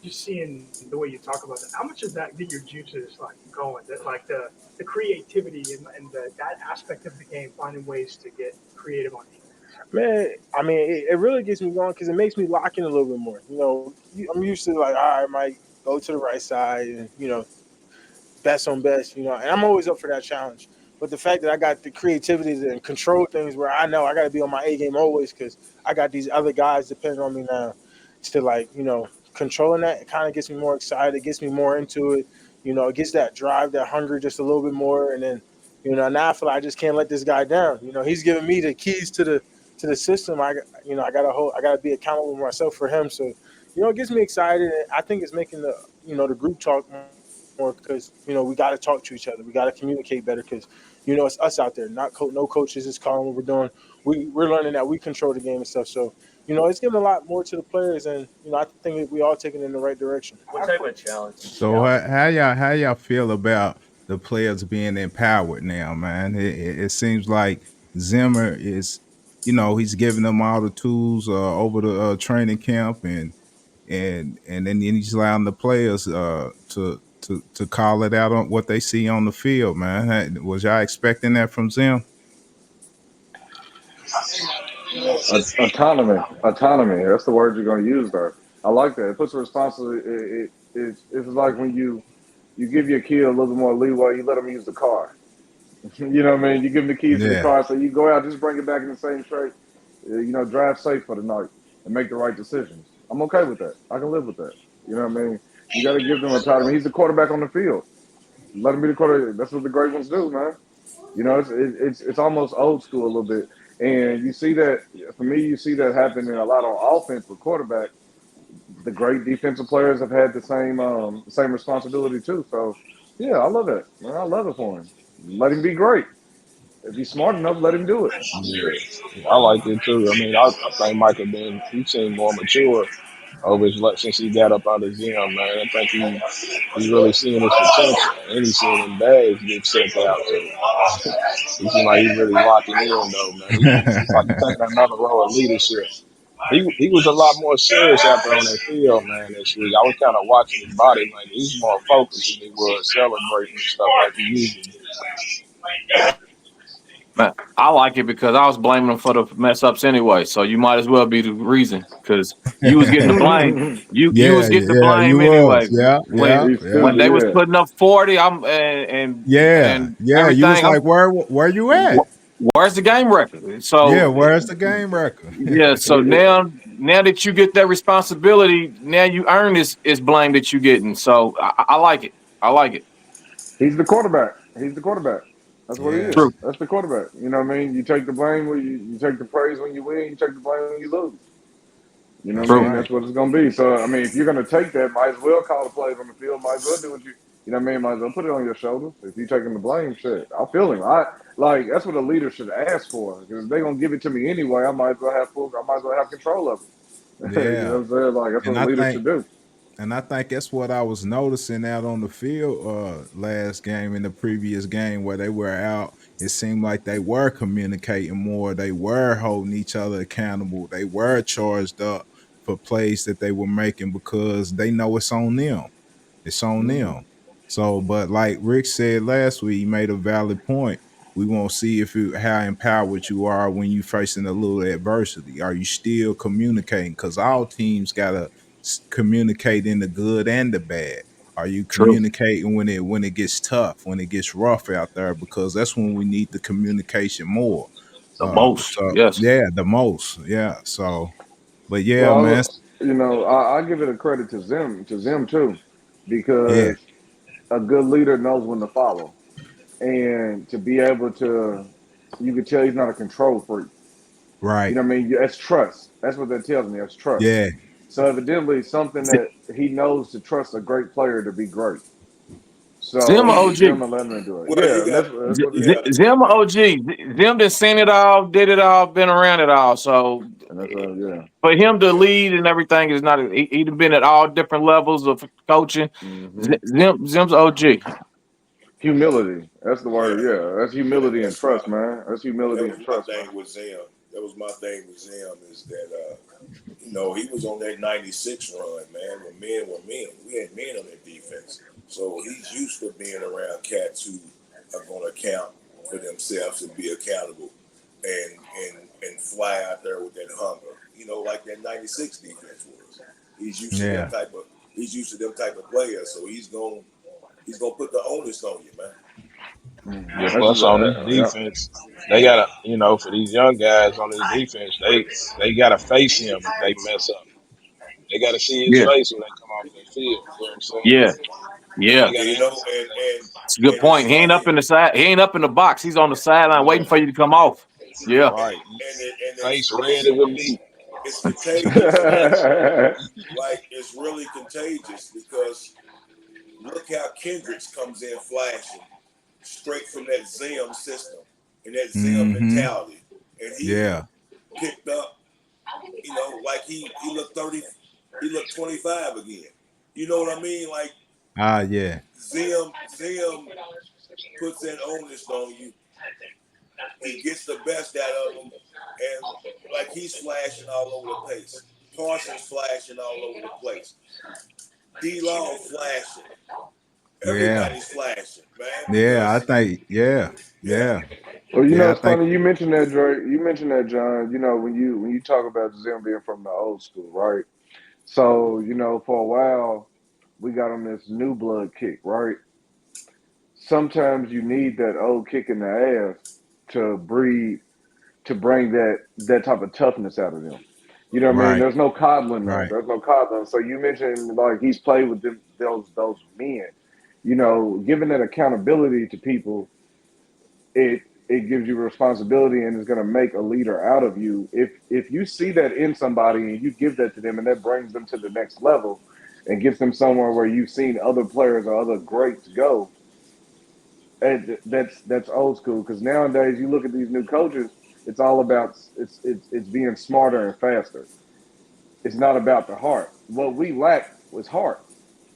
just seeing the way you talk about that, how much does that get your juices like going? That like the creativity and that aspect of the game, finding ways to get creative on defense. Man, I mean, it really gets me going because it makes me lock in a little bit more. I'm used to like, all right, Mike, go to the right side and best on best, and I'm always up for that challenge. But the fact that I got the creativity and control things where I know I got to be on my A game always because I got these other guys depending on me now to like, controlling that, it kind of gets me more excited. It gets me more into it. It gets that drive, that hunger just a little bit more. And then, now I feel like I just can't let this guy down. He's giving me the keys to the system. I gotta be accountable to myself for him. So, it gets me excited. And I think it's making the group talk more because, we got to talk to each other. We got to communicate better because, it's us out there, no coaches is calling what we're doing. We're learning that we control the game and stuff. So, it's giving a lot more to the players. And, I think that we all taking it in the right direction. What type of challenge? So how y'all feel about the players being empowered now, man? It seems like Zimmer is, he's giving them all the tools over the training camp, and then he's allowing the players to call it out on what they see on the field, man. Was y'all expecting that from Zim? Autonomy. That's the word you're going to use there. I like that. It puts a responsibility. It's like when you give your kid a little bit more leeway, you let them use the car. You know what I mean? You give them the keys to the car, so you go out, just bring it back in the same straight. Drive safe for the night and make the right decisions. I'm okay with that. I can live with that. You know what I mean? You got to give them autonomy. He's the quarterback on the field. Let him be the quarterback. That's what the great ones do, man. It's almost old school a little bit. And you see that, for me, you see that happening a lot on offense with quarterback. The great defensive players have had the same responsibility too. So, yeah, I love it. Man, I love it for him. Let him be great. If he's smart enough, let him do it. Yeah, I like it too. I mean, I think Micah he seemed more mature over since he got up out of Zim, man. I think he's really seeing his potential, and he's seeing him bags get sent out. So he seems like he's really locking in, though, man. He's like he's taking another role of leadership. He was a lot more serious out there on that field, man, this week. I was kind of watching his body language. He's more focused than he was celebrating and stuff like he usually did. Man, I like it because I was blaming him for the mess ups anyway. So you might as well be the reason because you was getting the blame. You was getting the blame anyway. When they was putting up 40, and you was like, where you at? Where's the game record? So where's the game record? So now that you get that responsibility, now you earn this blame that you're getting. So I like it. I like it. He's the quarterback. That's what he is. True. That's the quarterback. You know what I mean? You take the blame when you take the praise when you win. You take the blame when you lose. You know what I mean? That's what it's going to be. So, I mean, if you're going to take that, might as well call the plays on the field. Might as well do what you know what I mean? Might as well put it on your shoulders. If you're taking the blame, shit, I feel him. That's what a leader should ask for. Because if they're going to give it to me anyway, I might as well have control of it. Yeah. You know what I'm saying? Like, that's what a leader should do. And I think that's what I was noticing out on the field last game and the previous game where they were out. It seemed like they were communicating more. They were holding each other accountable. They were charged up for plays that they were making because they know it's on them. It's on them. So, but like Rick said last week, he made a valid point. We want to see how empowered you are when you're facing a little adversity. Are you still communicating? Because all teams got to communicate in the good and the bad. Are you communicating when it gets tough, when it gets rough out there? Because that's when we need the communication more. The most. Yes. Yeah, the most. Yeah. So, but man. I give it a credit to Zim too, because a good leader knows when to follow, and to be able to, you can tell he's not a control freak. Right. You know what I mean? That's trust. That's what that tells me. That's trust. Yeah. So evidently, something that he knows to trust a great player to be great. So Zimmer OG. Zimmer let him do it. Zimmer OG. Zim done seen it all, did it all, been around it all. So for him to lead and everything is not. He done been at all different levels of coaching. Zim's OG. Humility. That's the word. Yeah, that's humility and trust, man. That's humility and trust. Thing with Zim. was my thing with Zim is that you know, he was on that '96 run, man. When men were men, we had men on that defense, so he's used to being around cats who are going to account for themselves and be accountable, and fly out there with that hunger. You know, like that '96 defense was. He's used to them Yeah. type of. He's used to them type of players, so he's gonna put the onus on you, man. Yeah, That's plus on this yeah. defense, they gotta, you know, for these young guys on this defense, they gotta face him if they mess up. They gotta see his Yeah, face when they come off that field. You know what I'm saying? yeah, yeah. They Yeah, gotta you know, answer to that. It's a good and it's point. He ain't up funny, in the side. He ain't up in the box. He's on the sideline Yeah, waiting for you to come off. Yeah. right. and Face red as a beet. it's contagious. Like it's really contagious because look how Kendricks comes in flashing straight from that Zim system and that Zim Mm-hmm. mentality, and he Yeah. picked up, you know, like he looked 30, he looked 25 again. You know what I mean? Like Ah, yeah. Zim puts that onus on you. He gets the best out of them, and like he's flashing all over the place. Parsons flashing all over the place. D-Law flashing. Yeah. Everybody's flashing, man, Yeah. I because think, yeah. yeah, Yeah. Well, you know, Yeah. I it's think, funny you mentioned that, Dre. You mentioned that, John. You know, when you talk about Zim being from the old school, right? So, you know, for a while, we got on this new blood kick, right? Sometimes you need that old kick in the ass to breed, to bring that type of toughness out of them. You know what I mean? right. There's no coddling there. Right. There's no coddling. So you mentioned like he's played with those men. You know, giving that accountability to people, it gives you responsibility and is going to make a leader out of you. If you see that in somebody and you give that to them and that brings them to the next level and gets them somewhere where you've seen other players or other greats go, and that's old school. Because nowadays you look at these new coaches, it's all about it's being smarter and faster. It's not about the heart. What we lack was heart.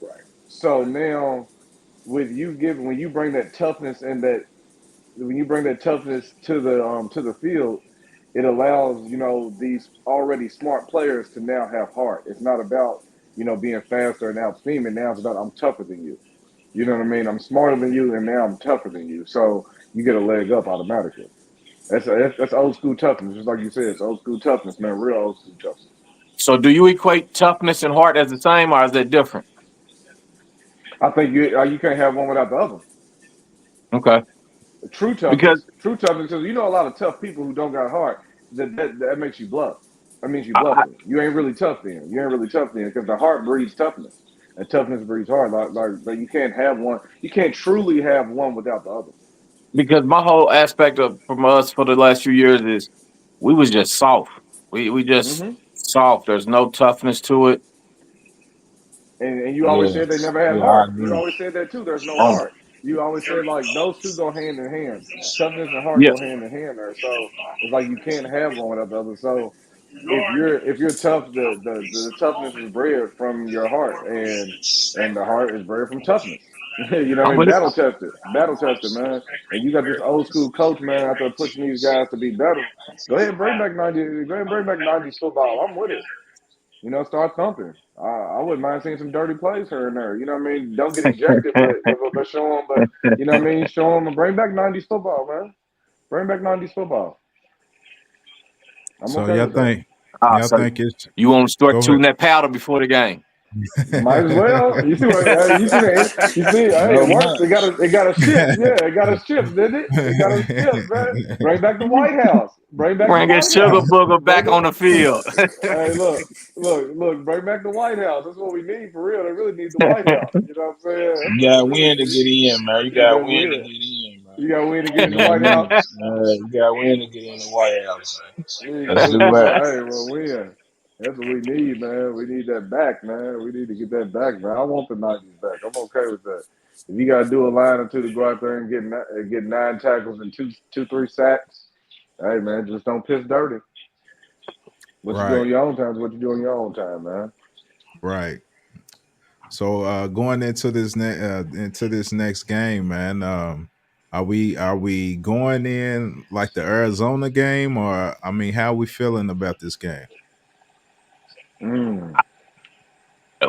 right. So now with you giving when you bring that toughness and that when you bring that toughness to the field, it allows you know these already smart players to now have heart. It's not about you know being faster and out scheming. Now it's about I'm tougher than you. You know what I mean? I'm smarter than you, and now I'm tougher than you. So you get a leg up automatically. That's old school toughness, just like you said. It's old school toughness, man. Real old school toughness. So, do you equate toughness and heart as the same, or is that different? I think you can't have one without the other. Okay. Because True toughness, because you know a lot of tough people who don't got heart. That makes you bluff. That means you I, bluffing. You ain't really tough then. You ain't really tough then because the heart breeds toughness, and toughness breeds heart. Like you can't have one. You can't truly have one without the other. because my whole aspect of from us for the last few years is we was just soft. We just Hmm soft. There's no toughness to it. And you always Yeah, said they never had yeah, I heart. You agree. always said that too. There's no Um, heart. You always said like those two go hand in hand. Toughness and heart yeah, go hand in hand there. So it's like you can't have one without the other. So if you're tough, the toughness is bred from your heart, and the heart is bred from toughness. You know what I'm I mean? with it. Battle tested, man. And you got this old school coach, man, out there pushing these guys to be better. Go ahead and bring back 90. Go ahead and bring back 90s football. I'm with it. You know, start thumping. I wouldn't mind seeing some dirty plays here and there. You know what I mean? Don't get ejected, but show them. But you know what I mean? Show them and bring back 90s football, man. Bring back 90s football. I'm so. okay with that. Y'all So think it's, you want to start go ahead. shooting that powder before the game? Might as well. You see what you see the you see. Hey, it No worked. match. It got a ship. Yeah, it got a ship, didn't it? It got a ship, man. Bring back the White House. Bring back the Bring his White sugar House. booger Bring back the. on the field. Hey, look. Bring back the White House. That's what we need for real. They really need the White House. You know what I'm saying? That's You what they got really win to need. get in, man. You You got got win to win. get in, man. You got win to get in the You know White what I House. mean? You got win to get in the White House, man. You Let's got do win. that. Hey, well, win. That's what we need, man. We need that back, man. We need to get that back, man. I want the '90s back. I'm okay with that. If you got to do a line or two to go out there and get 9 tackles and three sacks, hey, man, just don't piss dirty. What you do on Right. your own time is what you do on your own time, man. Right. So going into this next game, man. Are we going in like the Arizona game, or I mean, how are we feeling about this game?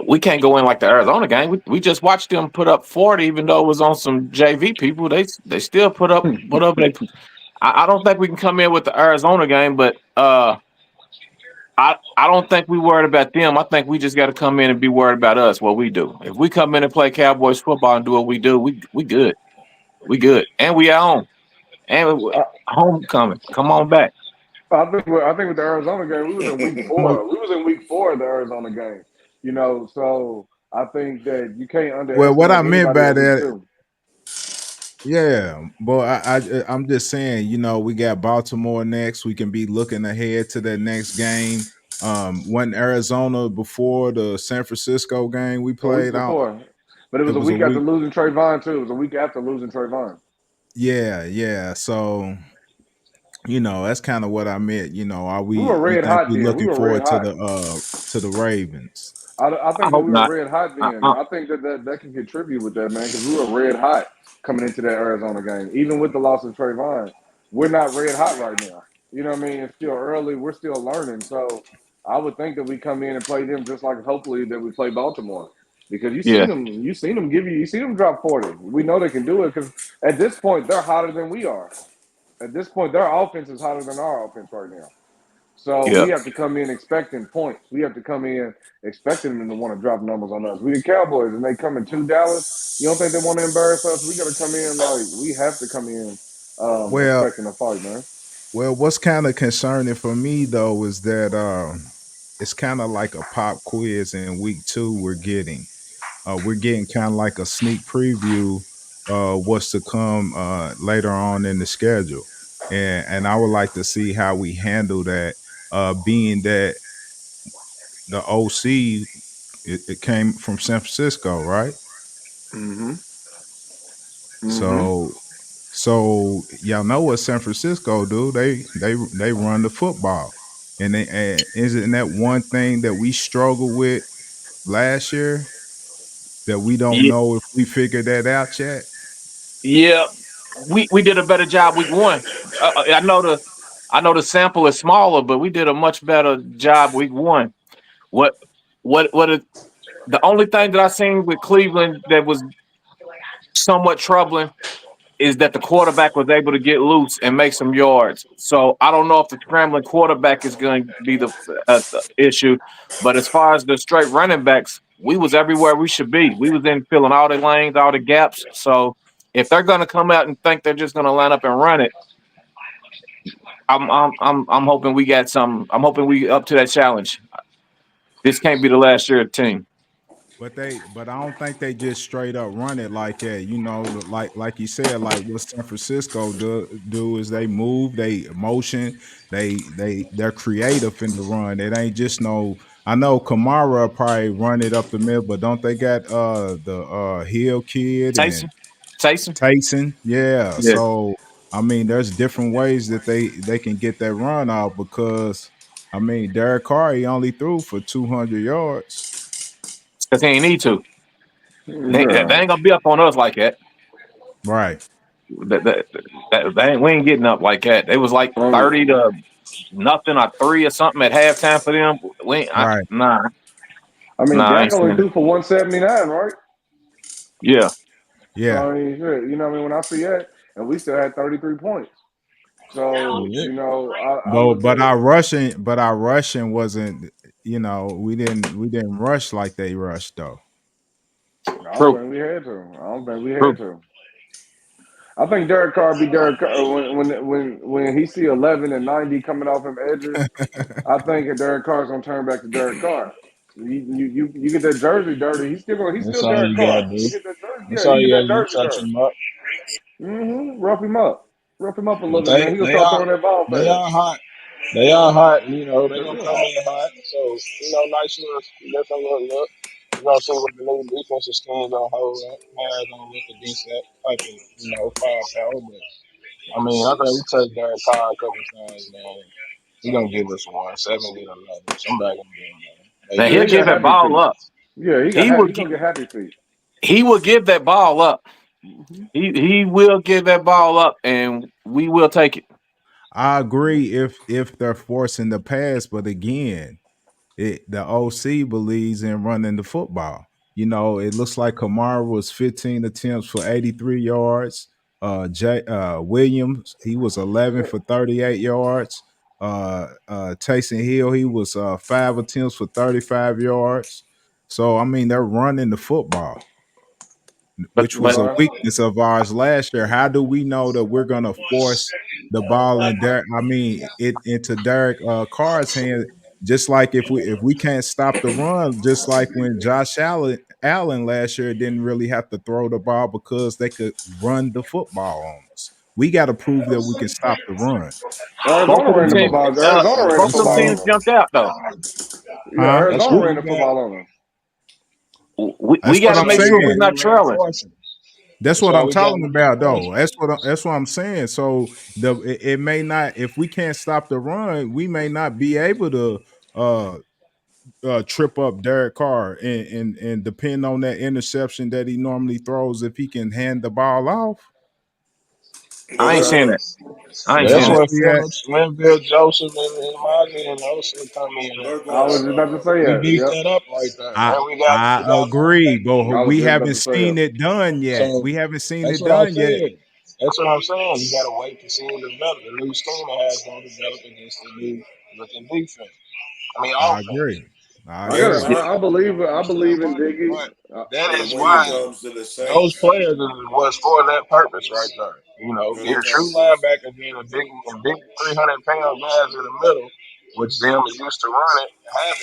We can't go in like the Arizona game. We just watched them put up 40, even though it was on some JV people. They still put up. I don't think we can come in with the Arizona game, but I don't think we worried about them. I think we just got to come in and be worried about us, what we do. If we come in and play Cowboys football and do what we do, we good. We good, and we at home, and homecoming. Come on back. I think with the Arizona game, we was in week Well, 4. We was in week 4 of the Arizona game. So I think that you can't what I underestimate meant anybody by in week that, 2. yeah, but I'm just saying, we got Baltimore next. We can be looking ahead to that next game. When Arizona before the San Francisco game we A week played out, before, but it it was a was a week after week. losing Trayvon too. It was a week after losing Trayvon. Yeah, yeah. So that's kind of what I meant. Are We were we? You red think hot we then. We looking were red forward hot. to the Ravens? I I think that hope we were not. red hot I, then. I, I think that can contribute with that, man, because we were red hot coming into that Arizona game. Even with the loss of Trayvon, we're not red hot right now. You know what I mean? It's still early. We're still learning. So I would think that we come in and play them just like hopefully that we play Baltimore. Because yeah, you seen them you seen them drop 40. We know they can do it because at this point they're hotter than we are. At this point, their offense is hotter than our offense right now. So yeah. we have to come in expecting points. We have to come in expecting them to want to drop numbers on us. We the Cowboys, and they come to Dallas. You don't think they want to embarrass us? We got to come in like we have to come in Well, expecting a fight, man. what's kind of concerning for me though is that it's kind of like a pop quiz in week 2 we're getting. We're getting kind of like a sneak preview what's to come later on in the schedule, and I would like to see how we handle that. Being that the OC it came from San Francisco, right? Mm-hmm. Mm-hmm. So y'all know what San Francisco do? They run the football, and isn't that one thing that we struggled with last year that we don't Yeah, know if we figured that out yet? yeah. We did a better job week 1. I know the sample is smaller, but we did a much better job week 1. What what is the only thing that I seen with Cleveland that was somewhat troubling is that the quarterback was able to get loose and make some yards. So I don't know if the scrambling quarterback is going to be the issue, but as far as the straight running backs, we was everywhere we should be. We was in filling all the lanes, all the gaps. So if they're going to come out and think they're just going to line up and run it, I'm hoping we got some. I'm hoping we up to that challenge. This can't be the last year of the team. But I don't think they just straight up run it like that. Like you said, like what San Francisco do is they move, they motion, they're creative in the run. It ain't just no. I know Kamara probably run it up the middle, but don't they got the Hill kid and Taysom, Taysom, Tayson? Yeah. yeah, So I mean, there's different ways that they can get that run out because I mean Derek Carr he only threw for 200 yards. because he ain't need to. They Yeah. ain't gonna be up on us like that. Right. We ain't getting up like that. It was like 30 to nothing or 3 or something at halftime for them. Right. Nah, I mean, I Dak ain't only saying it. threw for 179, right? Yeah, So Yeah. I mean, shit, you know what I mean? When I see that, and we still had 33 points. So, Yeah. I would But say our rushing wasn't, we didn't rush like they rushed though. I don't true, think we had to. I don't think we had true. to. I think Derek Carr be Derek Carr when he see 11 and 90 coming off him edges. I think Derek Carr's gonna turn back to Derek Carr. You get that jersey dirty. He's That's still all Derek you gotta Carr. You do. get that jersey, That's yeah. all You get you that gotta do. jersey Touch dirty. him up. Rough him up a little But bit, man. He gonna they start are throwing that ball they fast. are hot. They are hot. They They gonna will. come in hot. So nice little different look. We're gonna see what the new defensive scheme gonna hold up. How it's gonna look against that type of firepower. But I mean, I think we take Derek Carr a couple times, man. He gonna give us one, 70 to 11. Somebody gonna give him one. They Now Yeah, he'll he defense give got that gonna happy ball feet. up. Yeah, He will he gonna get happy feet. he will give that ball up. He will get that ball up, and we will take it. I agree if they're forcing the pass, but again, the OC believes in running the football. You know, it looks like Kamara was 15 attempts for 83 yards. Williams, he was 11 for 38 yards. Taysom Hill, he was 5 attempts for 35 yards. So I mean, they're running the football, which was But a Right. weakness of ours last year. How do we know that we're going to force the ball in Derek? I mean, it into Derek Carr's hand. Just like if we can't stop the run, just like when Josh Allen last year didn't really have to throw the ball because they could run the football on us. We got to prove that we can stop the run. both Arizona of them ran the teams, football. Arizona ran the both of them football teams on them. jumped out though. Yeah, Huh? That's Arizona what ran we the got. football on them. We That's got what to I'm make That's sure why we're saying. we not trailing. reinforcing. That's That's what why I'm we got to talking about, though. reinforce. That's what I'm saying. So it may not, if we can't stop the run, we may not be able to trip up Derek Carr and depend on that interception that he normally throws if he can hand the ball off. I ain't But saying that. I ain't Yeah, that's saying Once that. where we had, Phillips, Linville, Joseph, and Mozzie and those come in. I was just about to say We that. beat Yep. that up right there. I And I we got agree, but I was we just about haven't to say seen it. it done yet. so We haven't seen that's it what I done yet. said. That's what I'm saying. You gotta wait to see it develop. The new scheme has gonna develop against the new looking defense. I mean I offense. agree. I I but got. agree. when it I believe. You I see what I'm believe in saying? Diggy. But that but is when it why comes to the those Saints, players was for that purpose right there. You know, when get it a true comes linebacker, being a big 300-pound guys in the middle, which them is used to running, having